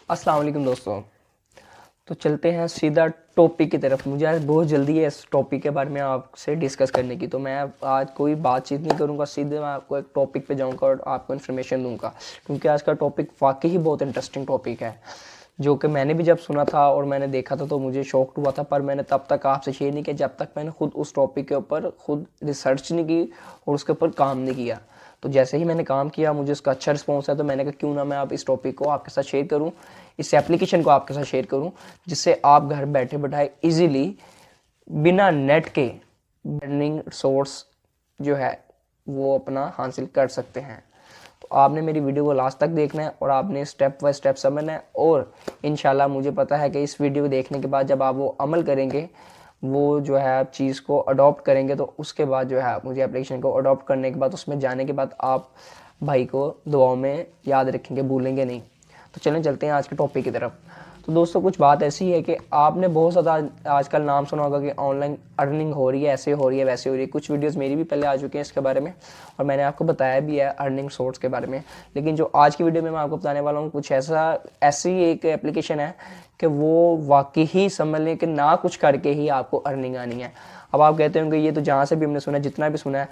अस्सलाम वालेकुम दोस्तों। तो चलते हैं सीधा टॉपिक की तरफ। मुझे आज बहुत जल्दी है इस टॉपिक के बारे में आपसे डिस्कस करने की, तो मैं आज कोई बातचीत नहीं करूंगा, सीधे मैं आपको एक टॉपिक पे जाऊंगा और आपको इन्फॉर्मेशन दूंगा, क्योंकि आज का टॉपिक वाकई ही बहुत इंटरेस्टिंग टॉपिक है, जो कि मैंने भी जब सुना था और मैंने देखा था तो मुझे शॉक हुआ था, पर मैंने तब तक आपसे शेयर नहीं किया जब तक मैंने खुद उस टॉपिक के ऊपर खुद रिसर्च नहीं की और उसके ऊपर काम नहीं किया। तो जैसे ही मैंने काम किया मुझे उसका अच्छा रिस्पॉन्स है, तो मैंने कहा क्यों ना मैं आप इस टॉपिक को आपके साथ शेयर करूं, इस एप्लीकेशन को आपके साथ शेयर करूं, जिससे आप घर बैठे बैठाए इजीली बिना नेट के अर्निंग सोर्स जो है वो अपना हासिल कर सकते हैं। तो आपने मेरी वीडियो को लास्ट तक देखना है और आपने स्टेप बाय स्टेप समझना है, और इंशाल्लाह मुझे पता है कि इस वीडियो को देखने के बाद जब आप वो अमल करेंगे, वो जो है आप चीज़ को अडॉप्ट करेंगे, तो उसके बाद जो है मुझे एप्लीकेशन को अडॉप्ट करने के बाद उसमें जाने के बाद आप भाई को दुआओं में याद रखेंगे, भूलेंगे नहीं। तो चलें चलते हैं आज के टॉपिक की तरफ। तो दोस्तों कुछ बात ऐसी है कि आपने बहुत ज़्यादा आजकल नाम सुना होगा कि ऑनलाइन अर्निंग हो रही है, ऐसे हो रही है, वैसे हो रही है। कुछ वीडियोस मेरी भी पहले आ चुके हैं इसके बारे में और मैंने आपको बताया भी है अर्निंग सोर्स के बारे में। लेकिन जो आज की वीडियो में मैं आपको बताने वाला हूँ कुछ ऐसी एक एप्लीकेशन है कि वो वाकई ही समझ लें कि ना कुछ करके ही आपको अर्निंग आनी है। अब आप कहते होंगे ये तो जहाँ से भी हमने सुना, जितना भी सुना है,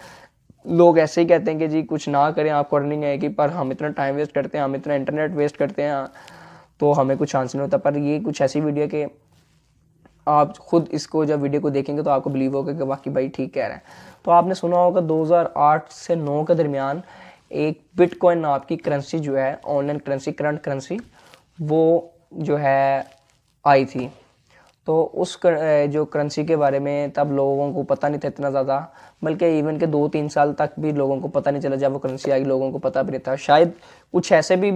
लोग ऐसे ही कहते हैं कि जी कुछ ना करें आपको अर्निंग आएगी, पर हम इतना टाइम वेस्ट करते हैं, हम इतना इंटरनेट वेस्ट करते हैं, तो हमें कुछ चांस नहीं होता। पर ये कुछ ऐसी वीडियो कि आप खुद इसको जब वीडियो को देखेंगे तो आपको बिलीव होगा कि वाकई भाई ठीक कह रहे हैं। तो आपने सुना होगा 2008 से 9 के दरमियान एक बिटकॉइन नाम की करेंसी जो है, ऑनलाइन करेंसी, करंट करेंसी, वो जो है आई थी। तो उस जो करेंसी के बारे में तब लोगों को पता नहीं था इतना ज़्यादा, बल्कि इवन के 2-3 साल तक भी लोगों को पता नहीं चला। जब वो करेंसी आई लोगों को पता भी नहीं था। शायद कुछ ऐसे भी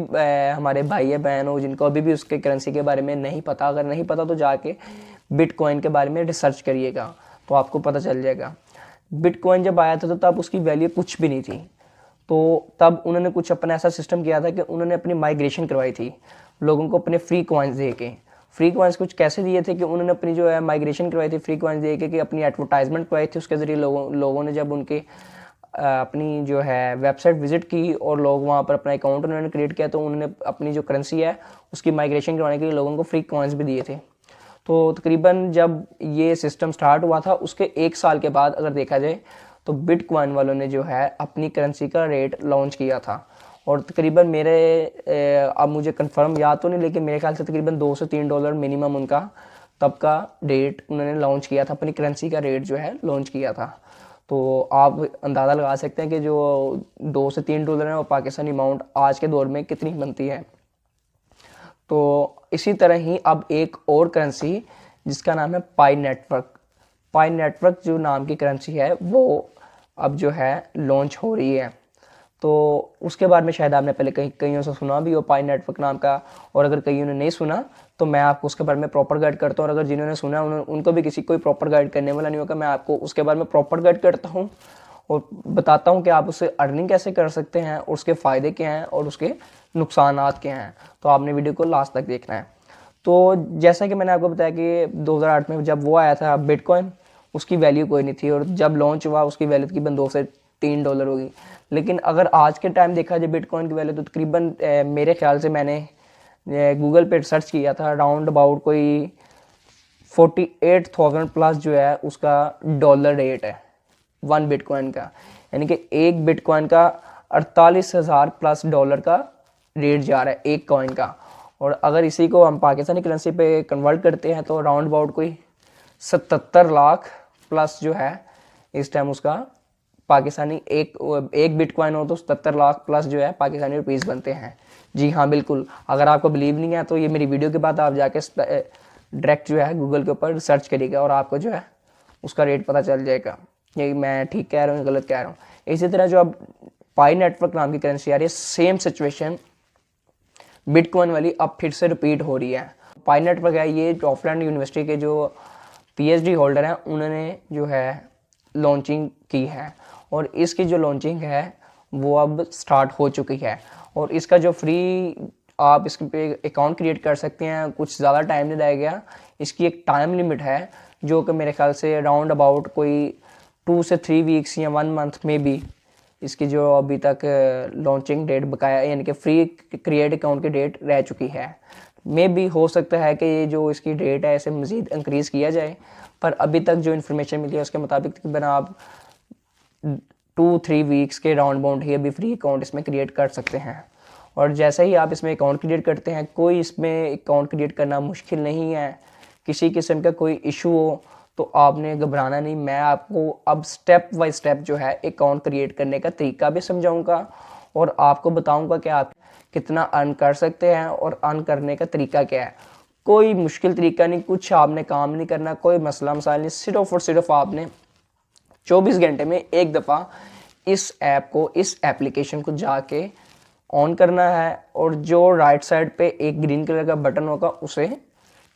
हमारे भाई या बहन हो जिनको अभी भी उसके करेंसी के बारे में नहीं पता। अगर नहीं पता तो जाके बिटकॉइन के बारे में रिसर्च करिएगा तो आपको पता चल जाएगा। बिटकॉइन जब आया था तो तब उसकी वैल्यू कुछ भी नहीं थी। तो तब उन्होंने कुछ अपना ऐसा सिस्टम किया था कि उन्होंने अपनी माइग्रेशन करवाई थी लोगों को अपने फ्री कॉइन्स दे के। फ्री कॉइन्स कुछ कैसे दिए थे कि उन्होंने अपनी जो है माइग्रेशन करवाई थी फ्री कॉइन्स दे के, कि अपनी एडवर्टाइजमेंट करवाई थी। उसके ज़रिए लोगों ने जब उनके अपनी जो है वेबसाइट विजिट की और लोग वहाँ पर अपना अकाउंट उन्होंने क्रिएट किया, तो उन्होंने अपनी जो करेंसी है उसकी माइग्रेशन करवाने के लिए लोगों को फ्री कॉइन्स भी दिए थे। तो तकरीबन जब ये सिस्टम स्टार्ट हुआ था उसके 1 साल के बाद अगर देखा जाए तो बिटकॉइन वालों ने जो है अपनी करेंसी का रेट लॉन्च किया था। और तकरीबन अब मुझे कंफर्म याद तो नहीं, लेकिन मेरे ख्याल से तकरीबन $2 से $3 मिनिमम उनका तब का रेट उन्होंने लॉन्च किया था, अपनी करेंसी का रेट जो है लॉन्च किया था। तो आप अंदाज़ा लगा सकते हैं कि जो $2 से $3 है वो पाकिस्तानी अमाउंट आज के दौर में कितनी बनती है। तो इसी तरह ही अब एक और करेंसी जिसका नाम है पाई नेटवर्क जो नाम की करेंसी है वो अब जो है लॉन्च हो रही है। तो उसके बारे में शायद आपने पहले कईयों से सुना भी हो, पाई नेटवर्क नाम का, और अगर कईयों ने नहीं सुना तो मैं आपको उसके बारे में प्रॉपर गाइड करता हूँ। और अगर जिन्होंने सुना उनको भी किसी कोई प्रॉपर गाइड करने वाला नहीं होगा, मैं आपको उसके बारे में प्रॉपर गाइड करता हूँ और बताता हूँ कि आप उससे अर्निंग कैसे कर सकते हैं और उसके फ़ायदे क्या हैं और उसके नुकसानात क्या हैं। तो आपने वीडियो को लास्ट तक देखना है। तो जैसा कि मैंने आपको बताया कि 2008 में जब वो आया था बिटकॉइन, उसकी वैल्यू कोई नहीं थी, और जब लॉन्च हुआ उसकी वैल्यू तकरीबन $2 से $3 होगी। लेकिन अगर आज के टाइम देखा जाए बिटकॉइन की वैल्यू तो तकरीबन मेरे ख्याल से मैंने गूगल पे सर्च किया था, अराउंड अबाउट कोई 48,000 प्लस जो है उसका डॉलर रेट है 1 बिटकॉइन का। यानी कि एक बिटकॉइन का 48,000 प्लस डॉलर का रेट जा रहा है एक कॉइन का। और अगर इसी को हम पाकिस्तानी करेंसी पे कन्वर्ट करते हैं तो अराउंड अबाउट कोई 77 लाख प्लस जो है इस टाइम उसका पाकिस्तानी एक बिटकॉइन हो तो 77 लाख प्लस जो है पाकिस्तानी रुपीज़ बनते हैं। जी हाँ बिल्कुल, अगर आपको बिलीव नहीं है तो ये मेरी वीडियो के बाद आप जाके डायरेक्ट जो है गूगल के ऊपर सर्च करिएगा और आपको जो है उसका रेट पता चल जाएगा ये मैं ठीक कह रहा हूँ गलत कह रहा हूँ। इसी तरह जो अब पाई नेटवर्क नाम की करेंसी आ रही है, सेम सिचुएशन बिटकॉइन वाली अब फिर से रिपीट हो रही है। पाई नेटवर्क है ये ऑफलाइन यूनिवर्सिटी के जो PhD होल्डर हैं उन्होंने जो है लॉन्चिंग की है, और इसकी जो लॉन्चिंग है वो अब स्टार्ट हो चुकी है। और इसका जो फ्री आप इस पे अकाउंट क्रिएट कर सकते हैं, कुछ ज़्यादा टाइम नहीं लगेगा। इसकी एक टाइम लिमिट है जो कि मेरे ख्याल से अराउंड अबाउट कोई 2 से 3 वीक्स या 1 मंथ में भी इसकी जो अभी तक लॉन्चिंग डेट बकाया यानी कि फ्री क्रिएट अकाउंट की डेट रह चुकी है। मे भी हो सकता है कि ये जो इसकी रेट है इसे मज़ीद इंक्रीज़ किया जाए, पर अभी तक जो इन्फॉर्मेशन मिली है उसके मुताबिक तकरीबन आप 2-3 वीक्स के राउंड बाउंड ही अभी फ्री अकाउंट इसमें क्रिएट कर सकते हैं। और जैसे ही आप इसमें अकाउंट क्रिएट करते हैं, कोई इसमें अकाउंट क्रिएट करना मुश्किल नहीं है। किसी किस्म का कोई इशू हो तो आपने घबराना नहीं। मैं आपको अब स्टेप बाय स्टेप जो है अकाउंट क्रिएट करने का तरीका भी समझाऊंगा और आपको बताऊंगा कि आप कितना अर्न कर सकते हैं और अर्न करने का तरीका क्या है। कोई मुश्किल तरीका नहीं, कुछ आपने काम नहीं करना, कोई मसला मसाइल नहीं, सिर्फ और सिर्फ आपने 24 घंटे में एक दफ़ा इस ऐप को, इस एप्लीकेशन को जाके ऑन करना है और जो राइट साइड पे एक ग्रीन कलर का बटन होगा उसे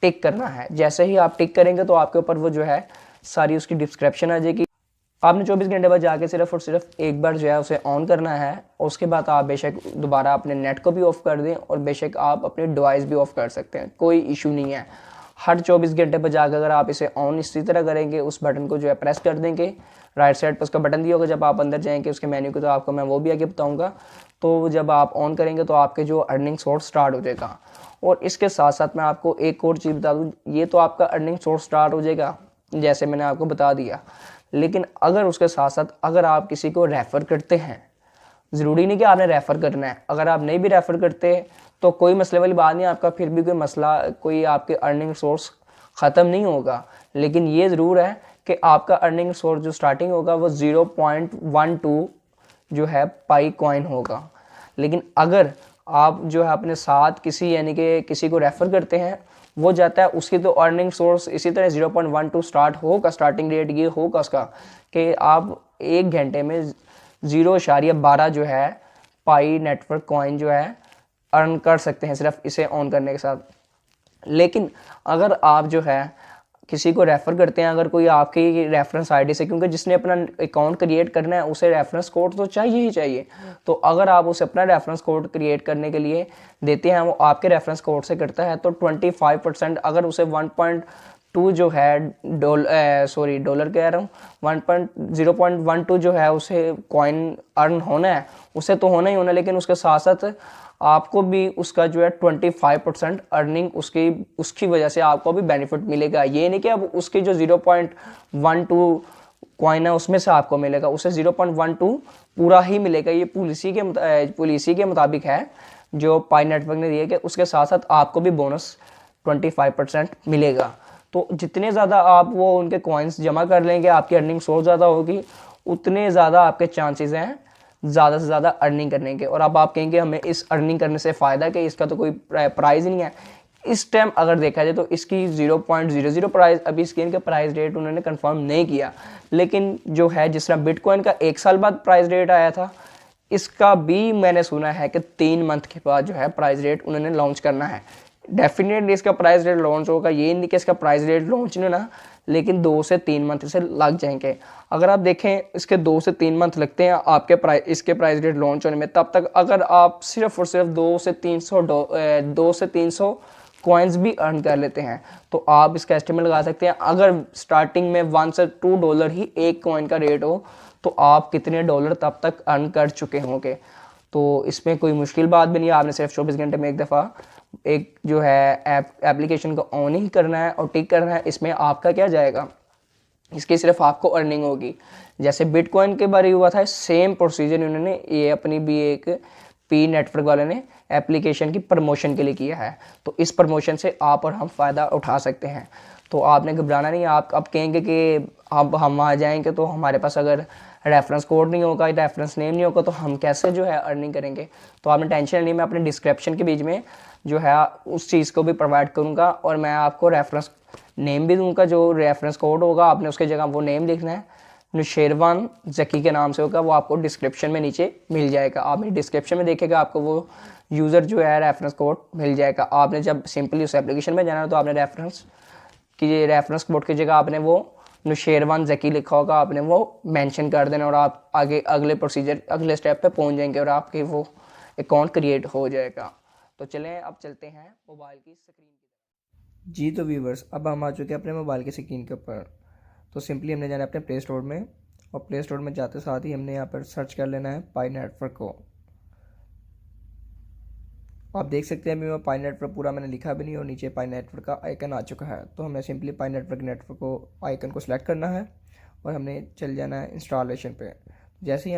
टिक करना है। जैसे ही आप टिक करेंगे तो आपके ऊपर वो जो है सारी उसकी डिस्क्रिप्शन आ जाएगी। आपने 24 घंटे बाद जाके सिर्फ और सिर्फ एक बार जो है उसे ऑन करना है और उसके बाद आप बेशक दोबारा अपने नेट को भी ऑफ़ कर दें और बेशक आप अपने डिवाइस भी ऑफ़ कर सकते हैं, कोई इशू नहीं है। हर 24 घंटे पर जाकर अगर आप इसे ऑन इसी तरह करेंगे, उस बटन को जो है प्रेस कर देंगे, राइट साइड पर उसका बटन दिया होगा, जब आप अंदर जाएंगे उसके मेन्यू को तो आपको मैं वो भी आगे बताऊँगा। तो जब आप ऑन करेंगे तो आपके जो अर्निंग सोर्स स्टार्ट हो जाएगा। और इसके साथ साथ मैं आपको एक और चीज़ बता दूँ, ये तो आपका अर्निंग सोर्स स्टार्ट हो जाएगा जैसे मैंने आपको बता दिया, लेकिन अगर उसके साथ साथ अगर आप किसी को रेफ़र करते हैं, ज़रूरी नहीं कि आपने रेफ़र करना है, अगर आप नहीं भी रेफ़र करते तो कोई मसले वाली बात नहीं, आपका फिर भी कोई मसला, कोई आपके अर्निंग सोर्स ख़त्म नहीं होगा। लेकिन ये ज़रूर है कि आपका अर्निंग सोर्स जो स्टार्टिंग होगा वो 0.12 जो है पाई कॉइन होगा। लेकिन अगर आप जो है अपने साथ किसी यानी कि किसी को रेफ़र करते हैं, वो जाता है, उसकी तो अर्निंग सोर्स इसी तरह 0.12 स्टार्ट होगा। स्टार्टिंग रेट ये होगा उसका कि आप 1 घंटे में 0.12 जो है पाई नेटवर्क कॉइन जो है अर्न कर सकते हैं सिर्फ इसे ऑन करने के साथ। लेकिन अगर आप जो है किसी को रेफ़र करते हैं, अगर कोई आपकी रेफरेंस आईडी से, क्योंकि जिसने अपना अकाउंट क्रिएट करना है उसे रेफरेंस कोड तो चाहिए ही चाहिए, तो अगर आप उसे अपना रेफरेंस कोड क्रिएट करने के लिए देते हैं, वो आपके रेफरेंस कोड से करता है, तो 25%, अगर उसे 1.2 जो है डॉलर कह रहा हूँ, 0.12 जो है उसे कॉइन अर्न होना है, उसे तो होना ही होना, लेकिन उसके साथ साथ आपको भी उसका जो है 25% अर्निंग उसकी वजह से आपको भी बेनिफिट मिलेगा। ये नहीं कि अब उसकी जो 0.12 कॉइन है उसमें से आपको मिलेगा, उसे 0.12 पूरा ही मिलेगा। ये पॉलिसी के मुताबिक है जो पाई नेटवर्क ने दिया कि उसके साथ साथ आपको भी बोनस 25% मिलेगा। तो जितने ज़्यादा आप वो उनके कॉइन्स जमा कर लेंगे, आपकी अर्निंग सोर्स ज़्यादा होगी, उतने ज़्यादा आपके चांसेस हैं ज़्यादा से ज़्यादा अर्निंग करने के। और अब आप कहेंगे हमें इस अर्निंग करने से फ़ायदा कि इसका तो कोई प्राइस नहीं है। इस टाइम अगर देखा जाए तो इसकी 0.00 प्राइस, अभी इसके इनका प्राइस रेट उन्होंने कंफर्म नहीं किया, लेकिन जो है जिस तरह बिटकॉइन का 1 साल बाद प्राइस रेट आया था, इसका भी मैंने सुना है कि 3 मंथ के बाद जो है प्राइस रेट उन्होंने लॉन्च करना है। डेफिनेटली इसका प्राइस रेट लॉन्च होगा, ये नहीं कि इसका प्राइस रेट लॉन्च नहीं ना, लेकिन 2 से 3 मंथ इसे लग जाएंगे। अगर आप देखें इसके 2 से 3 मंथ लगते हैं आपके इसके प्राइस रेट लॉन्च होने में, तब तक अगर आप सिर्फ और सिर्फ 2 से 300 कॉइन्स भी अर्न कर लेते हैं तो आप इसका एस्टिमेट लगा सकते हैं, अगर स्टार्टिंग में $1 से $2 ही एक कॉइन का रेट हो तो आप कितने डॉलर तब तक अर्न कर चुके होंगे। तो इसमें कोई मुश्किल बात भी नहीं है, आपने सिर्फ 24 घंटे में एक दफ़ा एक जो है एप्लीकेशन को ऑन ही करना है और टिक करना है। इसमें आपका क्या जाएगा, इसकी सिर्फ आपको अर्निंग होगी। जैसे बिटकॉइन के बारे हुआ था, सेम प्रोसीजर उन्होंने ये अपनी भी एक पी नेटवर्क वाले ने एप्लीकेशन की प्रमोशन के लिए किया है, तो इस प्रमोशन से आप और हम फ़ायदा उठा सकते हैं। तो आपने घबराना नहीं। आप अब कहेंगे कि अब हम आ जाएंगे तो हमारे पास अगर रेफरेंस कोड नहीं होगा, रेफरेंस नेम नहीं होगा, तो हम कैसे जो है अर्निंग करेंगे। तो आपने टेंशन नहीं, मैं अपने डिस्क्रिप्शन के बीच में जो है उस चीज़ को भी प्रोवाइड करूँगा और मैं आपको रेफरेंस नेम भी दूंगा। जो रेफरेंस कोड होगा आपने उसके जगह वो नेम लिखना है, नुशेरवान ज़की के नाम से होगा, वो आपको डिस्क्रिप्शन में नीचे मिल जाएगा। आपने डिस्क्रिप्शन में देखेगा आपको वो यूज़र जो है रेफरेंस कोड मिल जाएगा। आपने जब सिंपली उस एप्लीकेशन में जाना है तो आपने रेफरेंस कोड की जगह आपने वो नुशेरवान ज़की लिखा होगा, आपने वो मेंशन कर देना और आप आगे अगले स्टेप पे पहुंच जाएंगे और आपके वो अकाउंट क्रिएट हो जाएगा। तो चलें अब चलते हैं मोबाइल की स्क्रीन की तरफ। जी तो व्यूवर्स, अब हम आ चुके हैं अपने मोबाइल की स्क्रीन के ऊपर। तो सिंपली हमने जाना है अपने प्ले स्टोर में और प्ले स्टोर में जाते साथ ही हमने यहाँ पर सर्च कर लेना है पाई नेटवर्क को। आप देख सकते हैं अभी मैं पाई नेटवर्क पूरा मैंने लिखा भी नहीं और नीचे पाई नेटवर्क का आइकन आ चुका है। तो हमें सिंपली पाई नेटवर्क को आइकन को सिलेक्ट करना है और हमने चल जाना है इंस्टॉलेशन पे। जैसे ही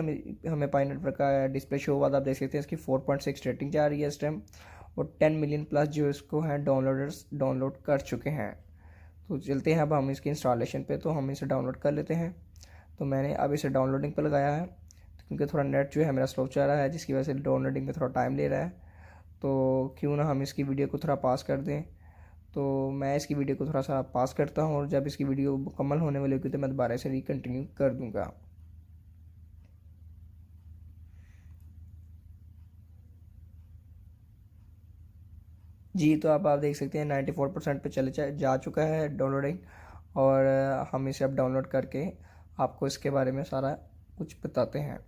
हमें पाई नेटवर्क का डिस्प्ले शो हुआ, आप देख सकते हैं इसकी 4.6 रेटिंग जा रही है इस टाइम और 10 मिलियन प्लस जो इसको हैं डाउनलोडर्स डाउनलोड कर चुके हैं। तो चलते हैं अब हम इसकी इंस्टॉलेशन पे, तो हम इसे डाउनलोड कर लेते हैं। तो मैंने अब इसे डाउनलोडिंग पर लगाया है क्योंकि थोड़ा नेट जो है मेरा स्लो चल रहा है, जिसकी वजह से डाउनलोडिंग में थोड़ा टाइम ले रहा है। तो क्यों ना हम इसकी वीडियो को थोड़ा पास कर दें। तो मैं इसकी वीडियो को थोड़ा सा पास करता हूँ और जब इसकी वीडियो मुकम्मल होने वाली होगी तो मैं दोबारा से रिकंटिन्यू कर दूँगा। जी, तो अब आप देख सकते हैं 94% पे चले जा चुका है डाउनलोडिंग और हम इसे अब डाउनलोड करके आपको इसके बारे में सारा कुछ बताते हैं।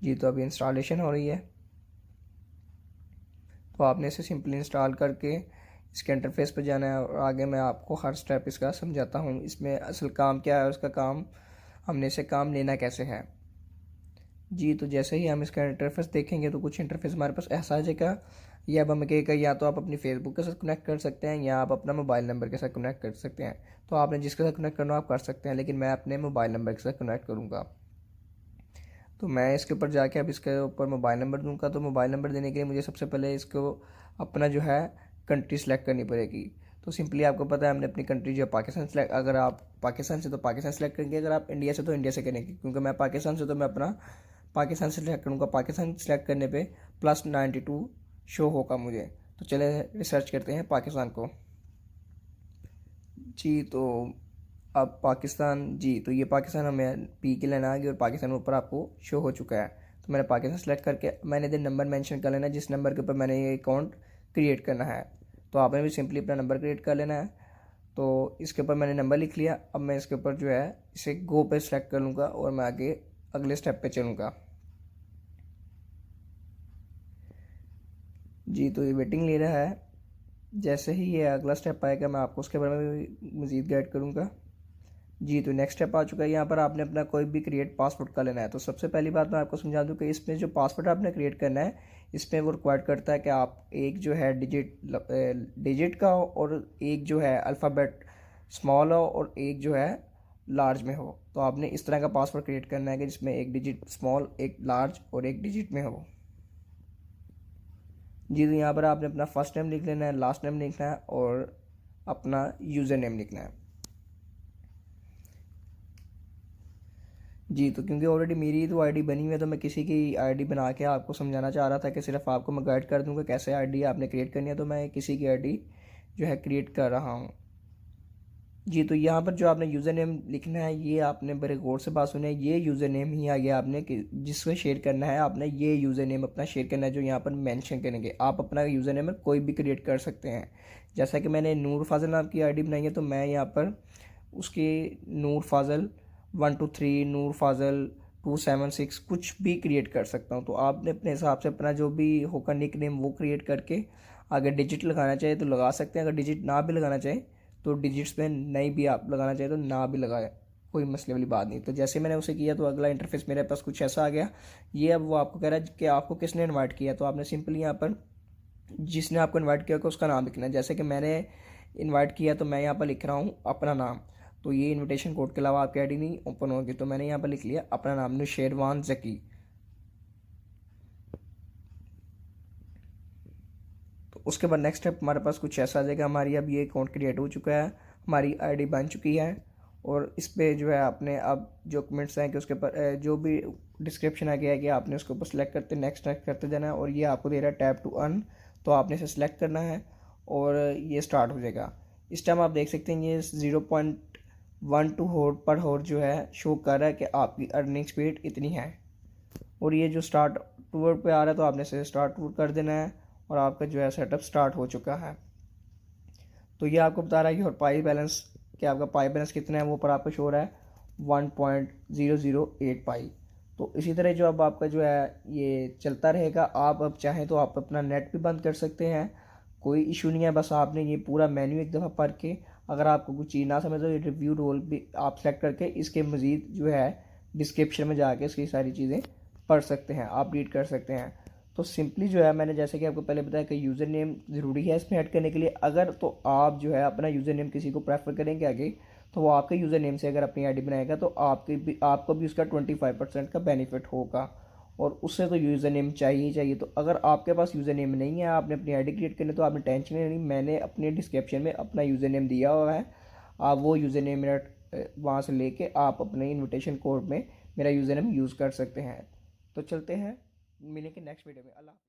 जी, तो अभी इंस्टॉलेशन हो रही है। तो आपने इसे सिंपली इंस्टॉल करके इसके इंटरफेस पर जाना है और आगे मैं आपको हर स्टेप इसका समझाता हूँ, इसमें असल काम क्या है, उसका काम हमने इसे काम लेना कैसे है। जी, तो जैसे ही हम इसका इंटरफेस देखेंगे तो कुछ इंटरफेस हमारे पास ऐसा आ जाएगा। ये अब हमें कहेगा या तो आप अपनी फेसबुक के साथ कनेक्ट कर सकते हैं या आप अपना मोबाइल नंबर के साथ कनेक्ट कर सकते हैं। तो आपने जिसके साथ कनेक्ट करना आप कर सकते हैं, लेकिन मैं अपने मोबाइल नंबर के साथ कनेक्ट करूँगा। तो मैं इसके ऊपर जाके अब इसके ऊपर मोबाइल नंबर दूंगा। तो मोबाइल नंबर देने के लिए मुझे सबसे पहले इसको अपना जो है कंट्री सेलेक्ट करनी पड़ेगी। तो सिंपली आपको पता है हमने अपनी कंट्री जो है पाकिस्तान सेलेक्ट, अगर आप पाकिस्तान से तो पाकिस्तान सेलेक्ट करेंगे, अगर आप इंडिया से तो इंडिया से करेंगे। क्योंकि मैं पाकिस्तान से तो मैं अपना पाकिस्तान सेलेक्ट करूँगा। पाकिस्तान सेलेक्ट करने पे +92 शो होगा मुझे। तो चले रिसर्च करते हैं पाकिस्तान को। जी, तो अब पाकिस्तान, जी तो ये पाकिस्तान हमें पी के लेना आ गया और पाकिस्तान ऊपर आपको शो हो चुका है। तो मैंने पाकिस्तान सेलेक्ट करके मैंने इधर नंबर मेंशन कर लेना है जिस नंबर के ऊपर मैंने ये अकाउंट क्रिएट करना है। तो आपने भी सिंपली अपना नंबर क्रिएट कर लेना है। तो इसके ऊपर मैंने नंबर लिख लिया। अब मैं इसके ऊपर जो है इसे गो पे सेलेक्ट कर लूँगा और मैं आगे अगले स्टेप पे चलूँगा। जी, तो ये वेटिंग ले रहा है। जैसे ही ये अगला स्टेप आएगा मैं आपको उसके बारे में भी मज़ीद गाइड करूँगा। जी, तो नेक्स्ट स्टेप आ चुका है। यहाँ पर आपने अपना कोई भी क्रिएट पासवर्ड कर लेना है। तो सबसे पहली बात मैं आपको समझा दूँ कि इसमें जो पासवर्ड आपने क्रिएट करना है, इसमें वो रिक्वायर्ड करता है कि आप एक जो है डिजिट का हो और एक जो है अल्फ़ाबेट स्मॉल हो और एक जो है लार्ज में हो। तो आपने इस तरह का पासवर्ड क्रिएट करना है कि जिसमें एक डिजिट स्मॉल, एक लार्ज और एक डिजिट में हो। जी, तो यहाँ पर आपने अपना फर्स्ट नेम लिख लेना है, लास्ट नेम लिखना है और अपना यूज़र नेम लिखना है। जी, तो क्योंकि ऑलरेडी मेरी तो आईडी बनी हुई है तो मैं किसी की आईडी बना के आपको समझाना चाह रहा था कि सिर्फ आपको मैं गाइड कर दूंगा कैसे आईडी आपने क्रिएट करनी है। तो मैं किसी की आईडी जो है क्रिएट कर रहा हूँ। जी, तो यहाँ पर जो आपने यूज़र नेम लिखना है, ये आपने बड़े गौर से बात सुने, ये यूज़र नेम ही आ गया आपने कि जिसको शेयर करना है आपने ये यूज़र नेम अपना शेयर करना है जो यहाँ पर मेंशन करेंगे। आप अपना यूज़र नेम कोई भी क्रिएट कर सकते हैं। जैसा कि मैंने नूर फाजल नाम की आईडी बनाई है तो मैं यहाँ पर उसके नूर फाजल 123, नूर फाजल 276 कुछ भी क्रिएट कर सकता हूँ। तो आपने अपने हिसाब से अपना जो भी होगा निक नेम वो क्रिएट करके अगर डिजिट लगाना चाहे तो लगा सकते हैं, अगर डिजिट ना भी लगाना चाहे तो डिजिट्स में नहीं भी आप लगाना चाहे तो ना भी लगाए, कोई मसले वाली बात नहीं। तो जैसे मैंने उसे किया तो अगला इंटरफेस मेरे पास कुछ ऐसा आ गया। ये अब वो आपको कह रहा है कि आपको किसने इन्वाइट किया। तो आपने सिंपली यहाँ पर जिसने आपको इन्वाइट किया होगा उसका नाम लिखना है। जैसे कि मैंने इन्वाइट किया तो मैं यहाँ पर लिख रहा हूँ अपना नाम। तो ये इनविटेशन कोड के अलावा आपकी आईडी नहीं ओपन होगी। तो मैंने यहाँ पर लिख लिया अपना नाम नुशेरवान ज़की। तो उसके बाद नेक्स्ट स्टेप हमारे पास कुछ ऐसा आ जाएगा। हमारी अब ये अकाउंट क्रिएट हो चुका है, हमारी आईडी बन चुकी है और इस पर जो है आपने अब जो कमेंट्स हैं कि उसके ऊपर जो भी डिस्क्रिप्शन आ गया है कि आपने उसके ऊपर सेलेक्ट करते नेक्स्ट करते जाना है और ये आपको दे रहा है टैप टू अर्न। तो आपने इसे सेलेक्ट करना है और ये स्टार्ट हो जाएगा। इस टाइम आप देख सकते हैं ये 0.12 पर हॉर जो है शो कर रहा है कि आपकी अर्निंग स्पीड इतनी है। और ये जो स्टार्ट टूर पे आ रहा है तो आपने इसे स्टार्ट टूर कर देना है और आपका जो है सेटअप स्टार्ट हो चुका है। तो ये आपको बता रहा है कि और पाई बैलेंस कि आपका पाई बैलेंस कितना है वो पर आपको शो हो रहा है 1.008 पाई। तो इसी तरह जो अब आपका जो है ये चलता रहेगा। आप अब चाहें तो आप अपना नेट भी बंद कर सकते हैं, कोई इशू नहीं है। बस आपने ये पूरा मेन्यू एक दफ़ा पढ़ के अगर आपको कुछ चीज़ ना समझ तो ये रिव्यू रोल भी आप सेलेक्ट करके इसके मज़ीद जो है डिस्क्रिप्शन में जाके इसकी सारी चीज़ें पढ़ सकते हैं, आप रीड कर सकते हैं। तो सिंपली जो है मैंने जैसे कि आपको पहले बताया कि यूज़र नेम ज़रूरी है इसमें ऐड करने के लिए। अगर तो आप जो है अपना यूज़र नेम किसी को प्रेफर करेंगे आगे, तो वो आपके यूज़र नेम से अगर अपनी आईडी बनाएगा तो आपको भी उसका 25% का बेनिफिट होगा, और उससे तो यूज़र नेम चाहिए ही चाहिए। तो अगर आपके पास यूज़र नेम नहीं है, आपने अपनी आईडी क्रिएट करनी, तो आपने टेंशन नहीं लेनी, मैंने अपने डिस्क्रिप्शन में अपना यूज़र नेम दिया हुआ है। आप वो यूज़र नेम मेरा वहाँ से लेके आप अपने इनविटेशन कोड में मेरा यूज़र नेम यूज़ कर सकते हैं। तो चलते हैं, मिलेंगे नेक्स्ट वीडियो में। अल्लाह।